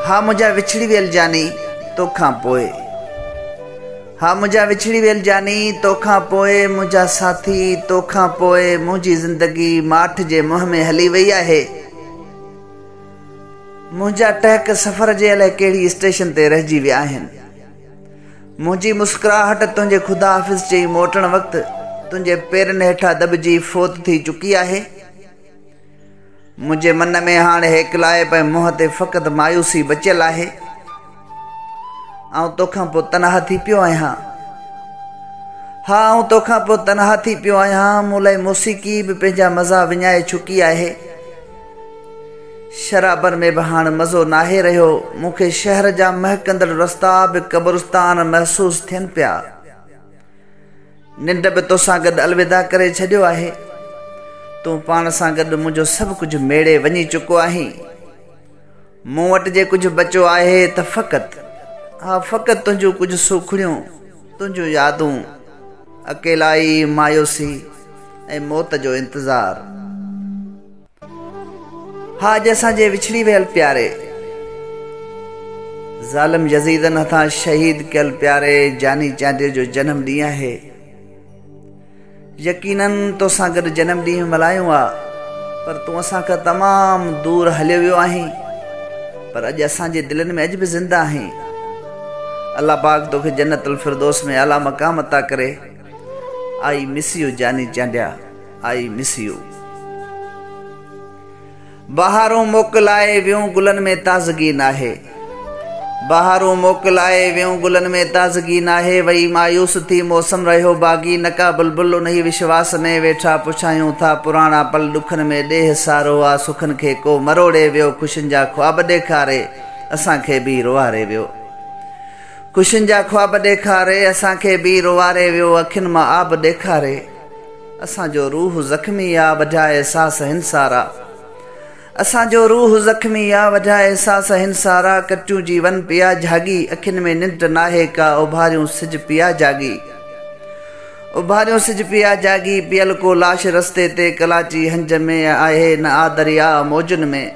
हा मुझा विछड़ी वेल जानी तोखां पोए, हा मुझा विछड़ी वेल जानी तोखां पोए, मुझा साथी तोखां पोए, मुझी जिंदगी माठ जे मुंह में हली वई आहे। मुझा टहक सफ़र जे अलाए कहिड़ी स्टेशन ते रहिजी विया आहिनि। मुझी मुस्कुराहट तुंहिंजे खुदा हाफ़िज़ चई मोटण वक़्तु तुंहिंजे पेरनि हेठां दॿिजी फोत थी चुकी आहे। मुझे मन में हाणे हेकलाए पे मुंह ते फ़क़ति मायूसी बचियल आहे। आउं तोखां पोइ तनहा थी पियो आहियां, हा आउं तोखां पोइ तनहा थी पियो आहियां। मूं लाइ मौसीक़ी बि पंहिंजा मज़ा विञाए चुकी आहे। शराबनि में बि हाणे मज़ो नाहे रहियो। मूंखे शहर जा महकंदड़ रस्ता बि क़ब्रिस्तान महसूस थियनि पिया। निंड बि तोसां गॾु अलविदा करे छॾियो आहे। तूं पाण सां गॾु मुंहिंजो सभु कुझु मेड़े वञी चुको आहीं। मूं वटि जे कुझु बचो आहे त फ़क़ति, हा फ़क़ति तुंहिंजूं कुझु सुखड़ियूं, तुंहिंजूं यादूं, अकेलाई, मायूसी ऐं मौत जो इंतज़ारु। हा अॼु असांजे विछड़ी वियल प्यारे, ज़ालिम यज़ीदनि हथां शहीद कयल प्यारे जानी चांडियो जो जनम ॾींहुं आहे। यकीनन तोसां गॾु जनम ॾींहुं मल्हायूं आहे, पर तूं असांखां तमामु दूर हलियो वियो आहीं। पर अॼु असांजे दिलनि में अॼु बि ज़िंदा आहीं। अल्लाह पाक तोखे जन्नतुल फिरदौस में आला मक़ाम अता करे। आई मिस यू जानी चांडिया, आई मिस यू। बहारूं मोकिलाए वियूं गुलनि में ताज़गी नाहे, बहारूं मोकिलाए वियूं गुलनि में ताज़गी नाहे। वई मायूस थी मौसम रहियो बाग़ी, नका बुलबुल उन्ही विश्वास में वेठा पुछायूं था पुराणा पल। ॾुखनि में ॾेह सारो आहे, सुखनि खे को मरोड़े वियो, ख़ुशियुनि जा ख्वाब ॾेखारे असांखे बि रोआरे वियो। ख़ुशियुनि जा ख्वाब ॾेखारे असांखे बि रोआरे वियो। अखियुनि मां आब ॾेखारे असांजो रूह ज़ख़्मी आहे, वॼाए सास हिनसारा। असांजो रूह ज़ख़्मी आहे, वॼाए सास हिनसारा। कटियूं जी वन पिया जागी, अखियुनि में निंड नाहे का। उभारियूं सिज पिया जागी, उभारियूं सिज पिया जागी। पियल को लाश रस्ते ते कलाची हंज में आहे। न आ दरिया मौजुनि में,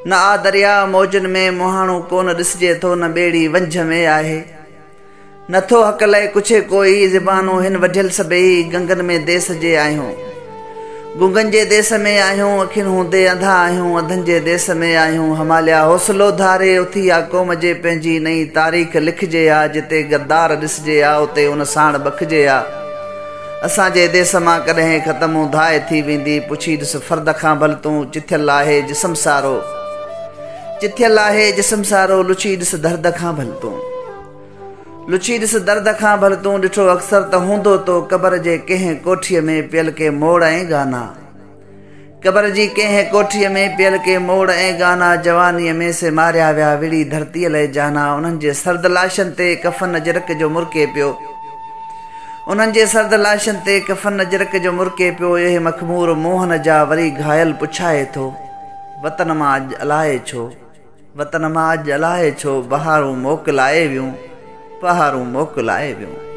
न आ दरिया मौजुनि में। मुहाणो कोन ॾिसिजे थो, न ॿेड़ी वंझ में आहे। नथो हक़ लाइ कुझे कोई, ज़बानूं हिन वढियल सभई। गंगनि में देस जे आहियूं, गुंगनि जे देस में आहियूं। अखियुनि हूंदे अंधा आहियूं, अंधनि जे देस में आहियूं। हमालिया हौसलो धारे उथी आ क़ौम जे पंहिंजी नई तारीख़ लिखिजे आ। जिते गद्दार ॾिसिजे आ उते उन साण बखिजे आ। असांजे देस मां कॾहिं ख़तमु धाए थी वेंदी। पुछी ॾिस फ़र्द खां भल तूं, चिथियल आहे जिस्म सारो, चिथियल आहे जिस्म सारो। लुची ॾिस दर्द खां भल तूं, लुची ॾिस दर्द खां भल तूं। ॾिठो अक्सर त हूंदो तो क़बर जे कंहिं कोठीअ में पियल के मोड़ ऐं गाना, क़बर जी कंहिं कोठीअ में पियल के मोड़ ऐं गाना। जवानीअ में से मारिया विया विड़ी धरतीअ लाइ जाना। उन्हनि जे सर्द लाशनि ते कफ़न अजरक जो मुर्के पियो, उन्हनि जे सर्द लाशनि ते कफ़न अजरक जो मुर्के पियो। इहे मखमूर मोहन जा वरी घायल पुछाए थो, वतन मां अॼु अलाए छो, वतन मां अॼु अलाए छो। बहारूं मोकिलाए वियूं, बहारूं मोकिलाए वियूं।